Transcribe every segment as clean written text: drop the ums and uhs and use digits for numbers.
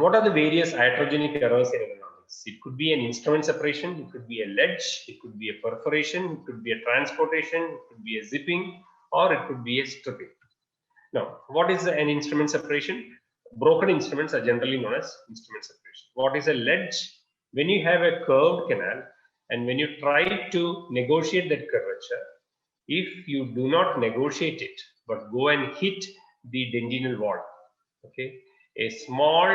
What are the various iatrogenic errors in aerodynamics? It could be an instrument separation, it could be a ledge, it could be a perforation, it could be a transportation, it could be a zipping, or it could be a stripping. Now, what is an instrument separation? Broken instruments are generally known as instrument separation. What is a ledge? When you have a curved canal and when you try to negotiate that curvature, if you do not negotiate it but go and hit the dentinal wall, okay, a small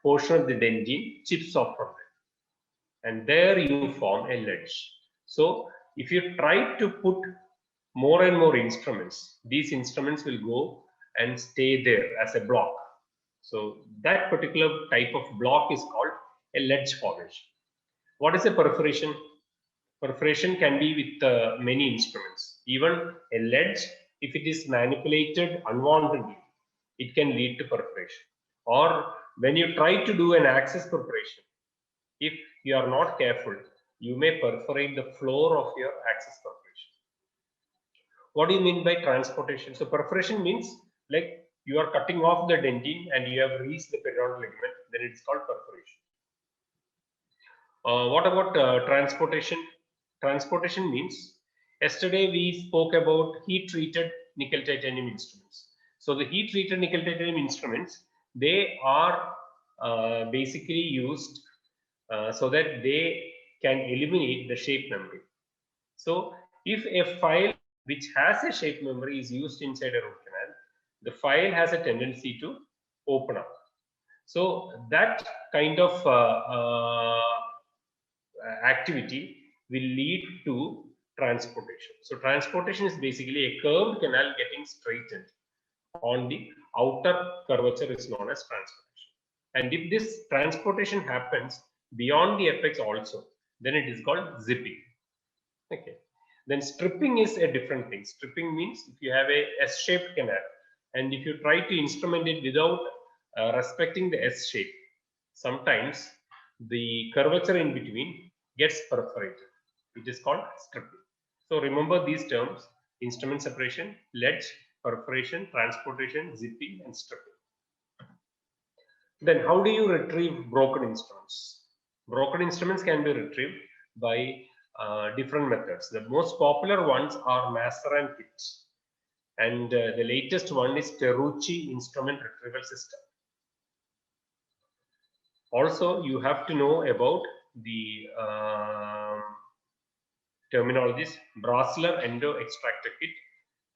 portion of the dentin chips off from it, and there you form a ledge. So if you try to put more and more instruments, these instruments will go and stay there as a block. So that particular type of block is called a ledge formation. What is a perforation? Perforation can be with many instruments. Even a ledge, if it is manipulated unwantedly, it can lead to perforation. Or when you try to do an axis perforation, if you are not careful, you may perforate the floor of your axis perforation. What do you mean by transportation? So perforation means like you are cutting off the dentin and you have reached the periodontal ligament, then it's called perforation. What about transportation? Transportation means, yesterday we spoke about heat treated nickel titanium instruments. So the heat treated nickel titanium instruments, they are basically used so that they can eliminate the shape memory. So if a file which has a shape memory is used inside a root canal, the file has a tendency to open up. So that kind of activity will lead to transportation. So transportation is basically a curved canal getting straightened on the outer curvature is known as transportation. And if this transportation happens beyond the apex also, then it is called zipping. Okay. Then stripping is a different thing. Stripping means if you have a S-shaped canal and if you try to instrument it without respecting the S shape, sometimes the curvature in between gets perforated. It is called stripping. So remember these terms: instrument separation, ledge, perforation, transportation, zipping, and stripping. Then how do you retrieve broken instruments? Broken instruments can be retrieved by different methods. The most popular ones are Mazarin kits, and the latest one is Terrucci instrument retrieval system. Also, you have to know about the terminologies: Brasseler endo extractor kit,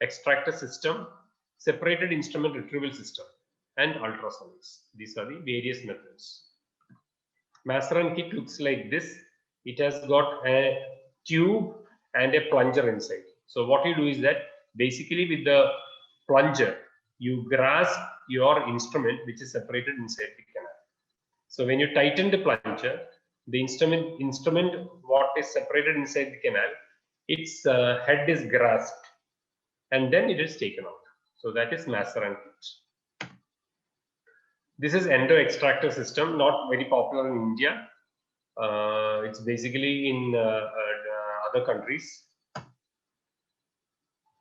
extractor system, separated instrument retrieval system, and ultrasonics. These are the various methods. Mazarin kit looks like this. It has got a tube and a plunger inside. So what you do is that basically with the plunger, you grasp your instrument which is separated inside the canal. So when you tighten the plunger, the instrument what is separated inside the canal, its head is grasped and then it is taken out. So that is Mazarin kit. This is endo extractor system, not very popular in India. It's basically in other countries.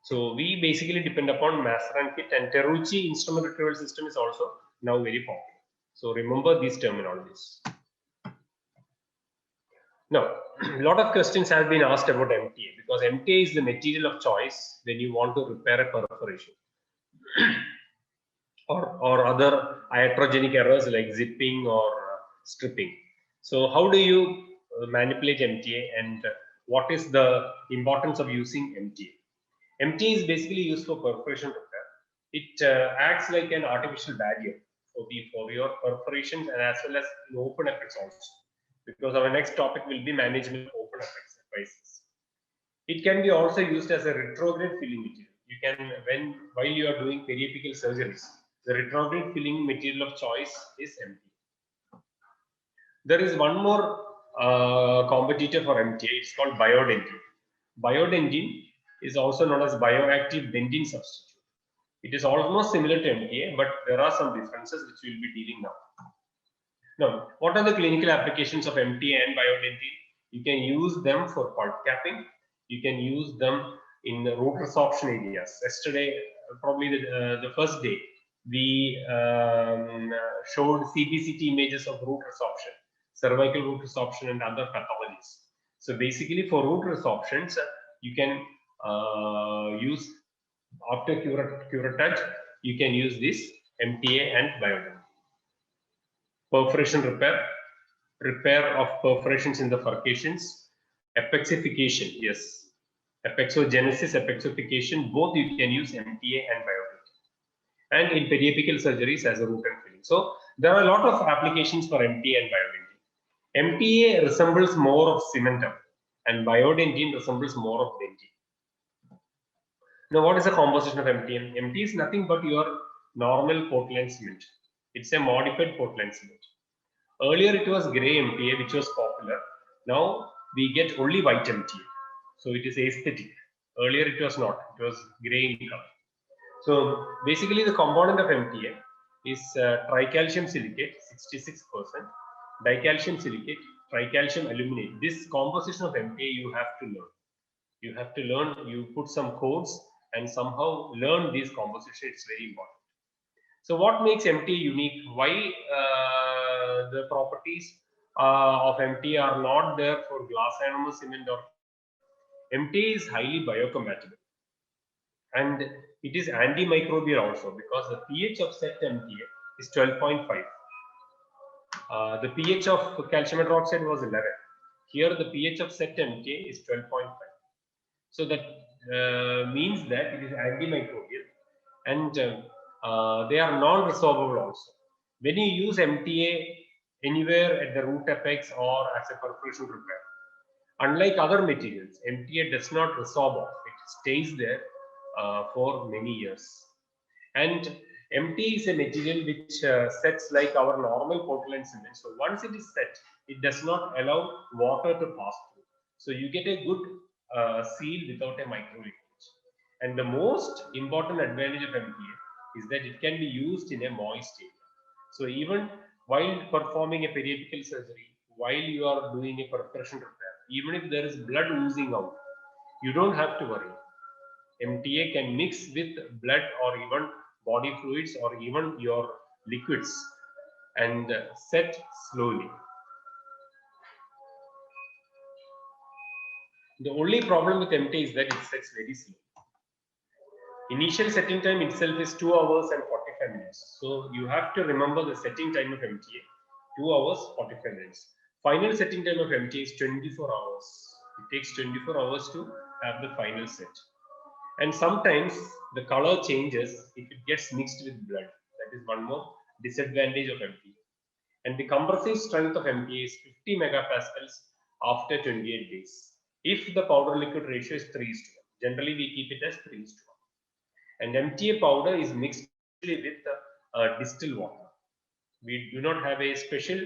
So we basically depend upon Mazarin kit, and Terrucci instrument retrieval system is also now very popular. So remember these terminologies. Now, a lot of questions have been asked about MTA, because MTA is the material of choice when you want to repair a perforation or other iatrogenic errors like zipping or stripping. So how do you manipulate MTA, and what is the importance of using MTA? MTA is basically used for perforation repair. It acts like an artificial barrier for your perforations and as well as open apex also, because our next topic will be management of open apex devices. It can be also used as a retrograde filling material. You can, while you are doing periapical surgeries, the retrograde filling material of choice is MTA. There is one more competitor for MTA. It's called biodentin. Biodentin is also known as bioactive dentin substitute. It is almost similar to MTA, but there are some differences which we will be dealing now. Now, what are the clinical applications of MTA and biodentin? You can use them for pulp capping. You can use them in the root resorption areas. Yesterday, probably the first day, we showed CBCT images of root resorption, cervical root resorption, and other pathologies. So basically, for root resorptions, you can use after curettage, you can use this MTA and Biodin. Perforation repair of perforations in the furcations, apexification, yes, apexogenesis, apexification, both you can use MTA and Biodin. And in periapical surgeries as a root and filling. So there are a lot of applications for MTA and Biodentine. MTA resembles more of cementum and Biodentine resembles more of dentine. Now, what is the composition of MTA? MTA is nothing but your normal Portland cement. It's a modified Portland cement. Earlier it was grey MTA, which was popular. Now we get only white MTA. So it is aesthetic. Earlier it was not. It was grey in color. So basically the component of MTA is tricalcium silicate, 66%, dicalcium silicate, tricalcium aluminate. This composition of MTA you have to learn. You have to learn, you put some codes and somehow learn this composition. It's very important. So what makes MTA unique? Why the properties of MTA are not there for glass ionomer cement or MTA is highly biocompatible and it is antimicrobial also because the pH of set MTA is 12.5. The pH of calcium hydroxide was 11. Here the pH of set MTA is 12.5. So that means that it is antimicrobial and they are non-resorbable also. When you use MTA anywhere at the root apex or as a perforation repair, unlike other materials, MTA does not resorb off. It stays there for many years. And MTA is a material which sets like our normal Portland cement. So once it is set, it does not allow water to pass through. So you get a good seal without a micro leakage. And the most important advantage of MTA is that it can be used in a moist area. So even while performing a periapical surgery, while you are doing a perforation repair, even if there is blood oozing out, you don't have to worry. MTA can mix with blood or even body fluids or even your liquids and set slowly. The only problem with MTA is that it sets very slowly. Initial setting time itself is 2 hours and 45 minutes. So you have to remember the setting time of MTA, 2 hours, 45 minutes. Final setting time of MTA is 24 hours. It takes 24 hours to have the final set. And sometimes the color changes if it gets mixed with blood. That is one more disadvantage of MTA. And the compressive strength of MTA is 50 megapascals after 28 days. If the powder liquid ratio is 3:1, generally we keep it as 3:1. And MTA powder is mixed with distilled water. We do not have a special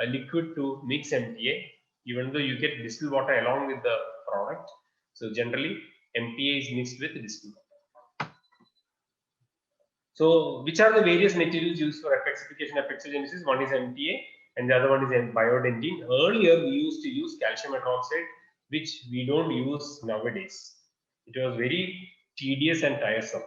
liquid to mix MTA, even though you get distilled water along with the product. So generally, MTA is mixed with distilled water. So which are the various materials used for apexification, apexogenesis? One is MTA and the other one is Biodentine. Earlier, we used to use calcium hydroxide, which we don't use nowadays. It was very tedious and tiresome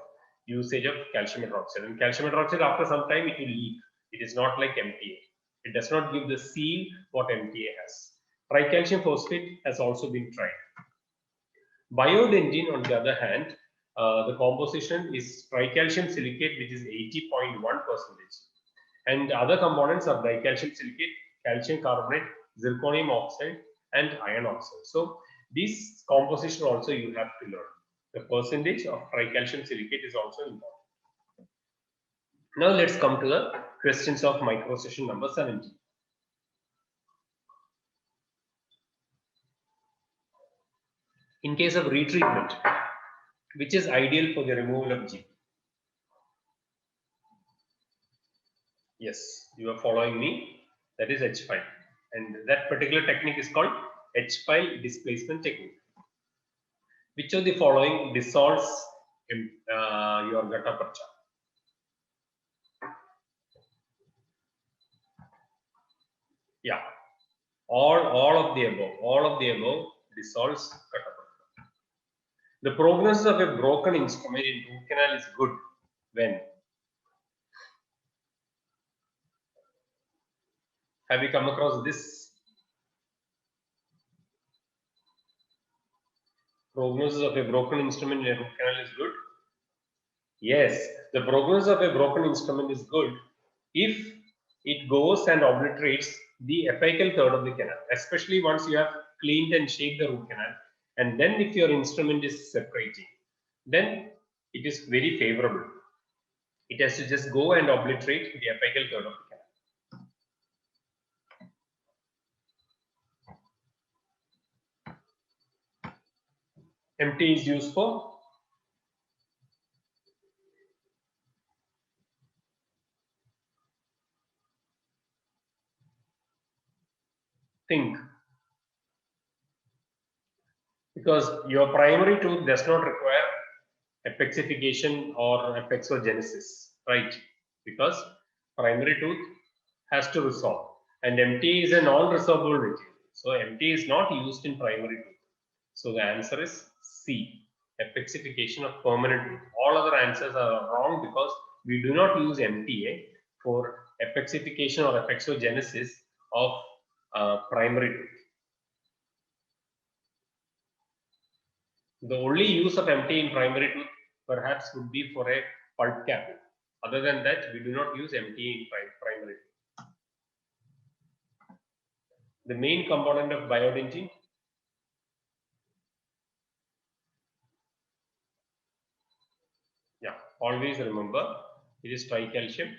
usage of calcium hydroxide. And calcium hydroxide, after some time, it will leak. It is not like MTA. It does not give the seal what MTA has. Tricalcium phosphate has also been tried. Biodentine, on the other hand, the composition is tricalcium silicate, which is 80.1%. And other components are dicalcium silicate, calcium carbonate, zirconium oxide, and iron oxide. So this composition also you have to learn. The percentage of tricalcium silicate is also important. Now let's come to the questions of micro session number 17. In case of retreatment, which is ideal for the removal of GP? Yes, you are following me. That is H-pile. And that particular technique is called H-pile displacement technique. Which of the following dissolves your gutta percha? Yeah, all of the above dissolves gutta percha. The prognosis of a broken instrument in root canal is good when Have you come across this? Prognosis of a broken instrument in a root canal is good. Yes, the prognosis of a broken instrument is good if it goes and obliterates the apical third of the canal, especially once you have cleaned and shaped the root canal. And then if your instrument is separating, then it is very favorable. It has to just go and obliterate the apical third of the canal. MT is used for think. Because your primary tooth does not require apexification or apexogenesis, right? Because primary tooth has to resolve, and MT is a non-resorbable material. So MT is not used in primary tooth. So the answer is C, apexification of permanent tooth. All other answers are wrong because we do not use MTA for apexification or apexogenesis of primary tooth. The only use of MT in primary tooth perhaps would be for a pulp capping. Other than that, we do not use MT in primary tooth. The main component of biodentin, yeah, always remember it is tricalcium